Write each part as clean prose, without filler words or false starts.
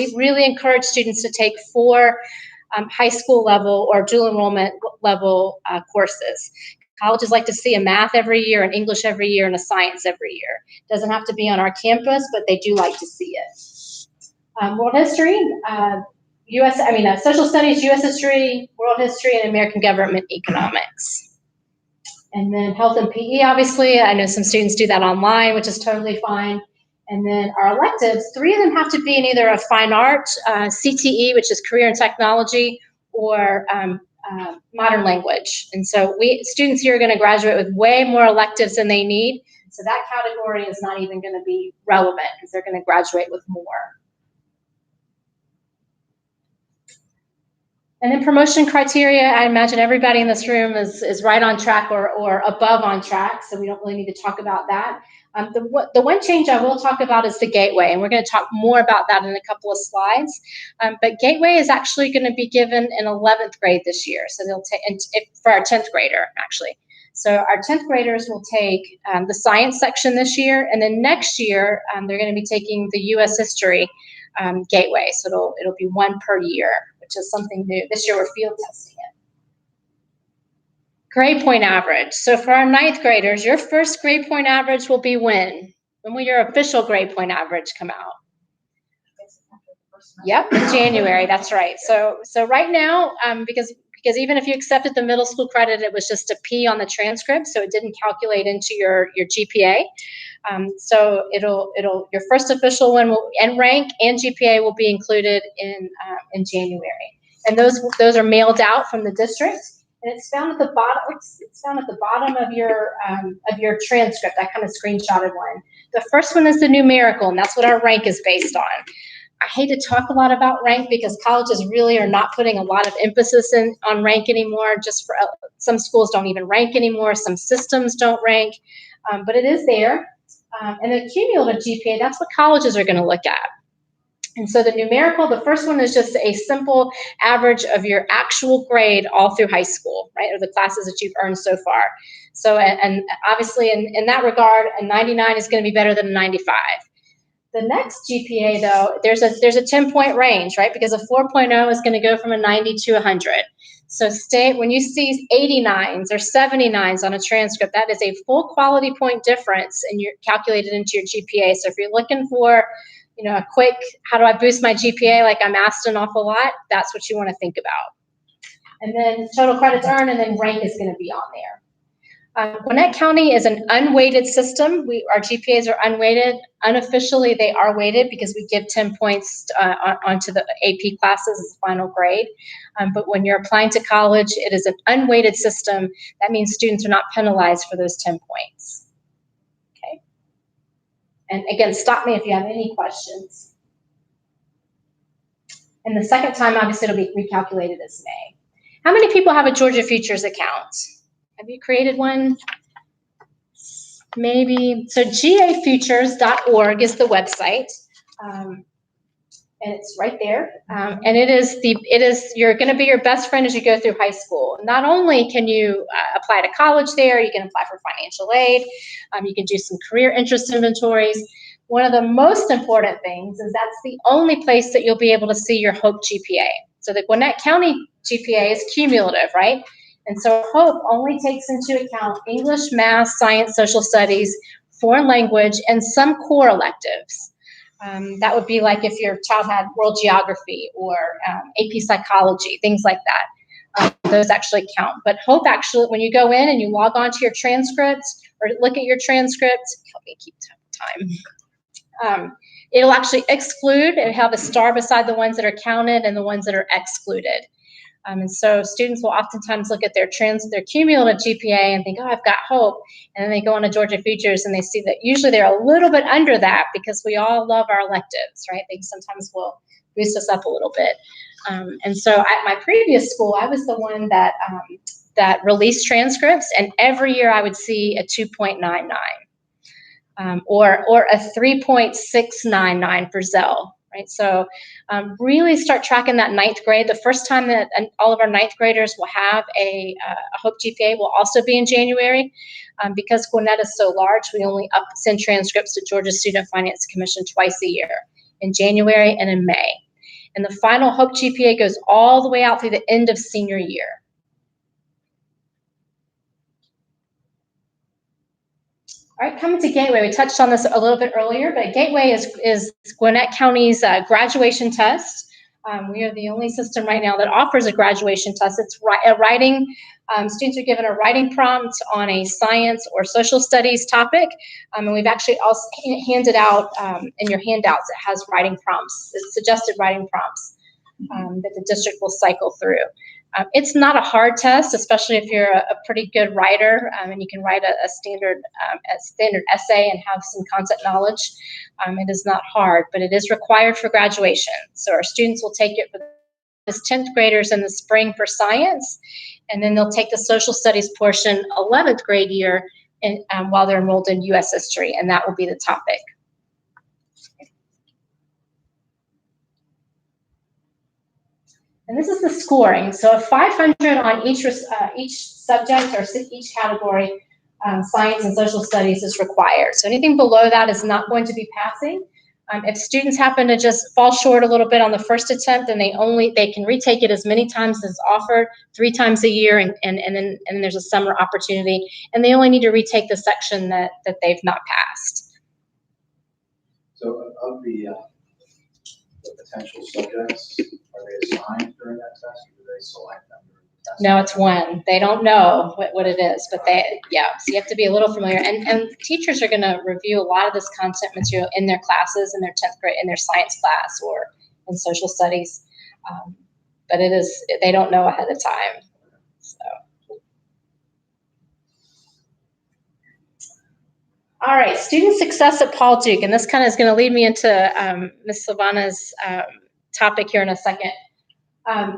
We really encourage students to take 4 high school level or dual enrollment level courses. Colleges like to see a math every year, an English every year, and a science every year. Doesn't have to be on our campus, but they do like to see it. World history, social studies, U.S. history, world history, and American government economics. And then health and PE, obviously. I know some students do that online, which is totally fine. And then our electives, 3 of them have to be in either a fine art, CTE, which is career and technology, or modern language. And so students here are going to graduate with way more electives than they need. So that category is not even going to be relevant because they're going to graduate with more. And then promotion criteria, I imagine everybody in this room is right on track or above on track, so we don't really need to talk about that. The one change I will talk about is the Gateway, and we're going to talk more about that in a couple of slides. But Gateway is actually going to be given in 11th grade this year, so they'll take for our 10th grader, actually. So our 10th graders will take the science section this year, and then next year they're going to be taking the U.S. history Gateway, so it'll be 1 per year, which is something new. This year we're field testing it. Grade point average. So for our 9th graders, your first grade point average will be when? When will your official grade point average come out? Yep, in January, that's right. So right now, because even if you accepted the middle school credit, it was just a P on the transcript, so it didn't calculate into your GPA. So your first official one and rank and GPA will be included in January, and those are mailed out from the district, and it's found at the bottom. It's found at the bottom of your transcript. I kind of screenshotted one. The first one is the numerical, and that's what our rank is based on. I hate to talk a lot about rank because colleges really are not putting a lot of emphasis on rank anymore. Just for some schools don't even rank anymore. Some systems don't rank, but it is there. And the cumulative GPA, that's what colleges are going to look at. And so the numerical, the first one is just a simple average of your actual grade all through high school, right, or the classes that you've earned so far. So, and obviously in that regard, a 99 is going to be better than a 95. The next GPA, though, there's a 10-point range, right, because a 4.0 is going to go from a 90 to 100. So when you see 89s or 79s on a transcript, that is a full quality point difference, and you're calculated into your GPA. So if you're looking for, a quick, how do I boost my GPA, like I'm asked an awful lot, that's what you want to think about. And then total credits earned, and then rank is going to be on there. Gwinnett County is an unweighted system. Our GPAs are unweighted. Unofficially, they are weighted because we give 10 points onto the AP classes as final grade. But when you're applying to college, it is an unweighted system. That means students are not penalized for those 10 points. Okay. And again, stop me if you have any questions. And the second time, obviously, it'll be recalculated as May. How many people have a Georgia Futures account? Have you created one? Maybe. So gafutures.org is the website, and it's right there. And you're going to be your best friend as you go through high school. Not only can you apply to college there, you can apply for financial aid. You can do some career interest inventories. One of the most important things is that's the only place that you'll be able to see your HOPE GPA. So the Gwinnett County GPA is cumulative, right? And so HOPE only takes into account English, math, science, social studies, foreign language, and some core electives. That would be like if your child had world geography or AP psychology, things like that. Those actually count. But HOPE actually, when you go in and you log on to your transcript or look at your transcript, help me keep time. It'll actually exclude and have a star beside the ones that are counted and the ones that are excluded. And so students will oftentimes look at their cumulative GPA and think, oh, I've got HOPE. And then they go on to Georgia Futures and they see that usually they're a little bit under that because we all love our electives, right? They sometimes will boost us up a little bit. And so at my previous school, I was the one that released transcripts, and every year I would see a 2.99 or a 3.699 for Zell. Right, so really start tracking that 9th grade. The first time that all of our 9th graders will have a HOPE GPA will also be in January. Because Gwinnett is so large, we only send transcripts to Georgia Student Finance Commission twice a year, in January and in May. and the final Hope GPA goes all the way out through the end of senior year. All right, coming to Gateway, we touched on this a little bit earlier, but Gateway is Gwinnett County's graduation test. We are the only system right now that offers a graduation test. It's a writing, students are given a writing prompt on a science or social studies topic, and we've actually also handed out in your handouts, it has writing prompts, suggested writing prompts that the district will cycle through. It's not a hard test, especially if you're a pretty good writer and you can write a standard essay and have some concept knowledge. It is not hard, but it is required for graduation. So our students will take it for as 10th graders in the spring for science, and then they'll take the social studies portion 11th grade year while they're enrolled in U.S. history, and that will be the topic. And this is the scoring. So a 500 on each subject or each category, science and social studies is required. So anything below that is not going to be passing. If students happen to just fall short a little bit on the first attempt, then they can retake it as many times as offered, 3 times a year, and then there's a summer opportunity, and they only need to retake the section that they've not passed. So of the potential subjects, are they assigned during that test, or do they select them during the test? No, it's one. They don't know what it is, but so you have to be a little familiar. And teachers are going to review a lot of this content material in their classes, in their 10th grade, in their science class or in social studies. But they don't know ahead of time. So. All right, student success at Paul Duke. And this kind of is going to lead me into Ms. Silvana's topic here in a second.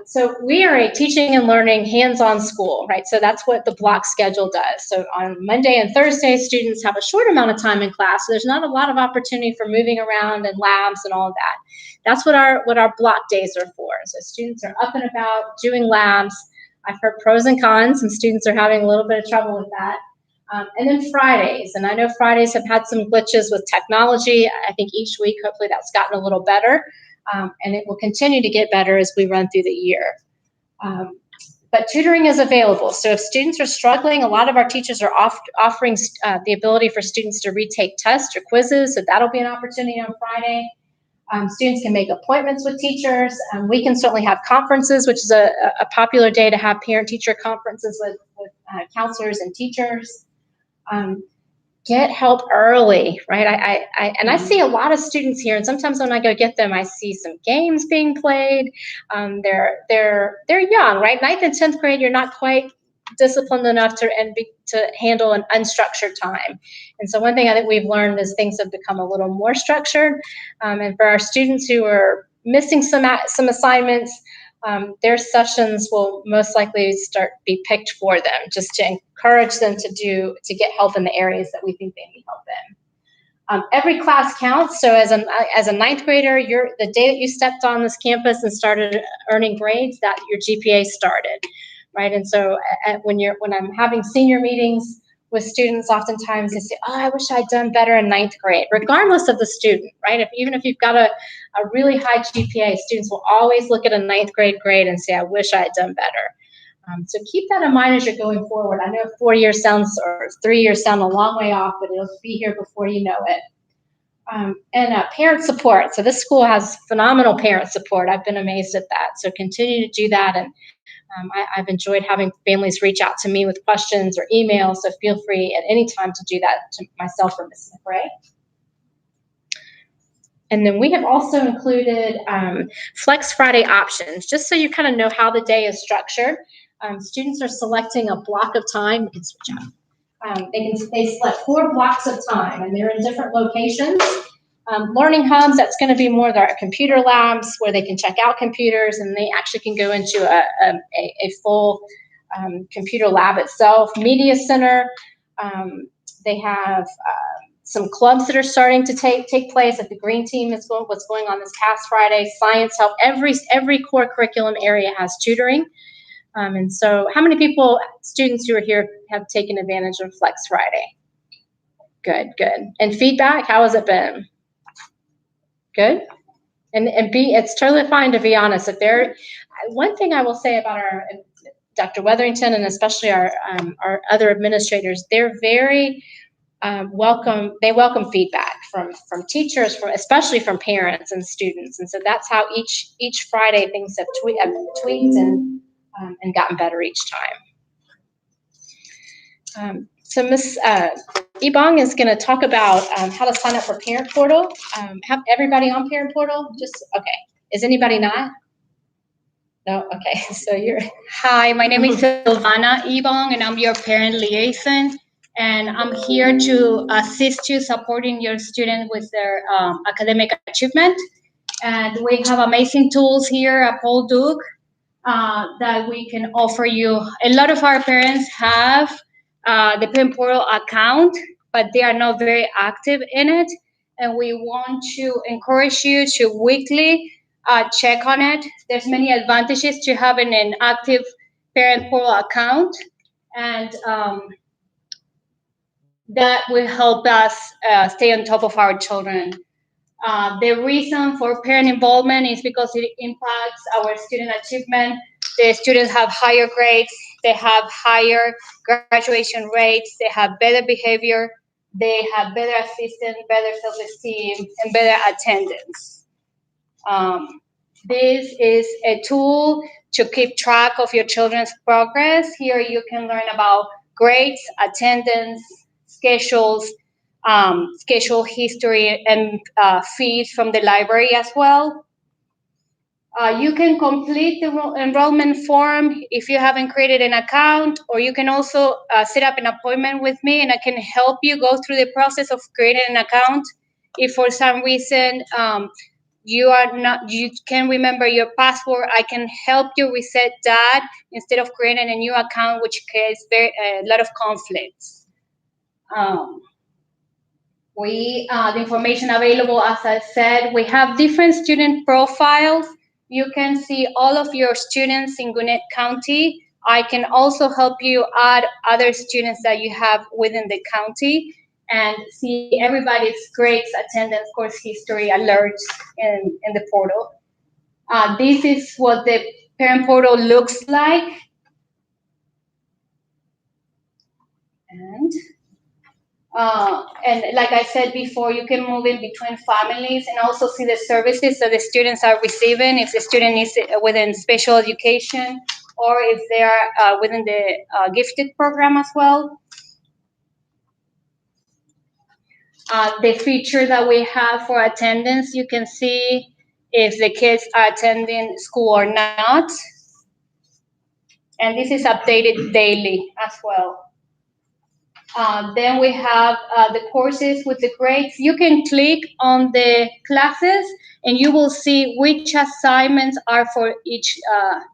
So we are a teaching and learning hands-on school, right? So that's what the block schedule does. So on Monday and Thursday, students have a short amount of time in class. So there's not a lot of opportunity for moving around and labs and all of that. That's what our block days are for. So students are up and about doing labs. I've heard pros and cons. Some students are having a little bit of trouble with that. And then Fridays, and I know Fridays have had some glitches with technology. I think each week, hopefully that's gotten a little better. And it will continue to get better as we run through the year. But tutoring is available. So if students are struggling, a lot of our teachers are offering the ability for students to retake tests or quizzes. So that'll be an opportunity on Friday. Students can make appointments with teachers. We can certainly have conferences, which is a popular day to have parent-teacher conferences with counselors and teachers. Get help early, right? I see a lot of students here, and sometimes when I go get them, I see some games being played. They're young, right? 9th and 10th grade, you're not quite disciplined enough to handle an unstructured time. And so one thing I think we've learned is things have become a little more structured. And for our students who are missing some assignments, their sessions will most likely be picked for them, just to encourage them to get help in the areas that we think they need help in. Every class counts. So as a 9th grader, the day that you stepped on this campus and started earning grades, that your GPA started, right? And so when I'm having senior meetings with students, oftentimes they say, "Oh, I wish I'd done better in 9th grade," regardless of the student, right? Even if you've got a really high GPA, students will always look at a 9th grade grade and say, "I wish I had done better." So keep that in mind as you're going forward. I know 4 years or 3 years sound a long way off, but it'll be here before you know it. And parent support. So this school has phenomenal parent support. I've been amazed at that. So continue to do that. And I've enjoyed having families reach out to me with questions or emails. So feel free at any time to do that to myself or Ms. McRae. And then we have also included Flex Friday options, just so you kind of know how the day is structured. Students are selecting a block of time. You can switch out. They select 4 blocks of time, and they're in different locations. Learning hubs, that's going to be more their computer labs where they can check out computers, and they actually can go into a full computer lab itself. Media Center, they have some clubs that are starting to take place. Like the Green Team is what's going on this past Friday. Science Help, every core curriculum area has tutoring. And so how many students who are here have taken advantage of Flex Friday? Good. And feedback, how has it been? Good? And be, it's totally fine to be honest. If there, one thing I will say about our Dr. Weatherington and especially our other administrators, they're very welcome. They welcome feedback from teachers, especially from parents and students. And so that's how each Friday things have tweaked and gotten better each time. So Ms. Ebong is going to talk about how to sign up for Parent Portal. Have everybody on Parent Portal? Just okay. Is anybody not? No. Okay. So you're. Hi, my name is Silvana Ebong, and I'm your parent liaison. And I'm here to assist you supporting your student with their academic achievement. And we have amazing tools here at Paul Duke that we can offer you. A lot of our parents have the Parent Portal account, but they are not very active in it. And we want to encourage you to weekly check on it. There's many advantages to having an active Parent Portal account, and that will help us stay on top of our children. The reason for parent involvement is because it impacts our student achievement. The students have higher grades, they have higher graduation rates, they have better behavior, they have better assistance, better self-esteem, and better attendance. This is a tool to keep track of your children's progress. Here you can learn about grades, attendance, schedules, schedule history, and fees from the library as well. You can complete the enrollment form if you haven't created an account, or you can also set up an appointment with me and I can help you go through the process of creating an account. If for some reason you can't remember your password, I can help you reset that instead of creating a new account, which creates a lot of conflicts. The information available, as I said, we have different student profiles. You can see all of your students in Gwinnett County. I can also help you add other students that you have within the county and see everybody's grades, attendance, course history, alerts in the portal. This is what the Parent Portal looks like. And like I said before, you can move in between families and also see the services that the students are receiving, if the student is within special education or if they are within the gifted program as well. The feature that we have for attendance, you can see if the kids are attending school or not. And this is updated daily as well. Then we have the courses with the grades. You can click on the classes and you will see which assignments are for each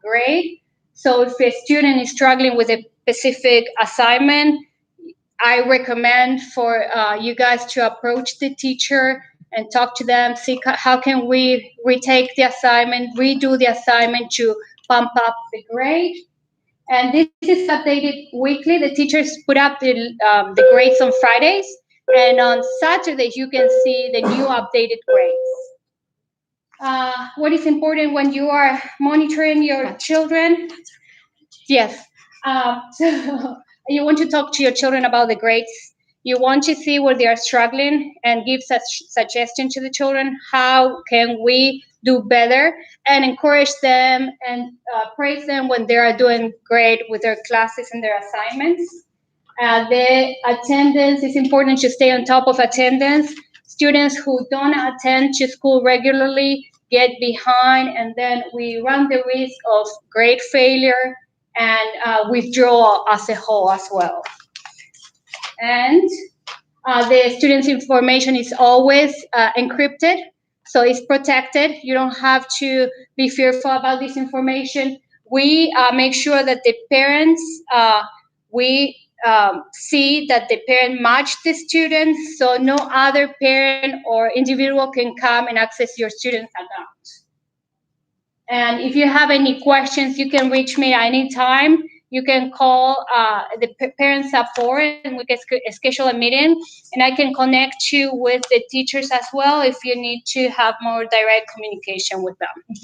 grade. So if a student is struggling with a specific assignment, I recommend for you guys to approach the teacher and talk to them, see how can we retake the assignment, redo the assignment to pump up the grade. And this is updated weekly. The teachers put up the grades on Fridays, and on Saturdays you can see the new updated grades. What is important when you are monitoring your children? Yes. So you want to talk to your children about the grades. You want to see where they are struggling and give such suggestion to the children. How can we do better, and encourage them and praise them when they are doing great with their classes and their assignments. The attendance is important to stay on top of attendance. Students who don't attend to school regularly get behind, and then we run the risk of grade failure and withdrawal as a whole as well. And the student's information is always encrypted. So it's protected. You don't have to be fearful about this information. We make sure that the parents, see that the parent matched the student, so no other parent or individual can come and access your student's account. And if you have any questions, you can reach me anytime. you can call the parent support and we can schedule a meeting, and I can connect you with the teachers as well if you need to have more direct communication with them.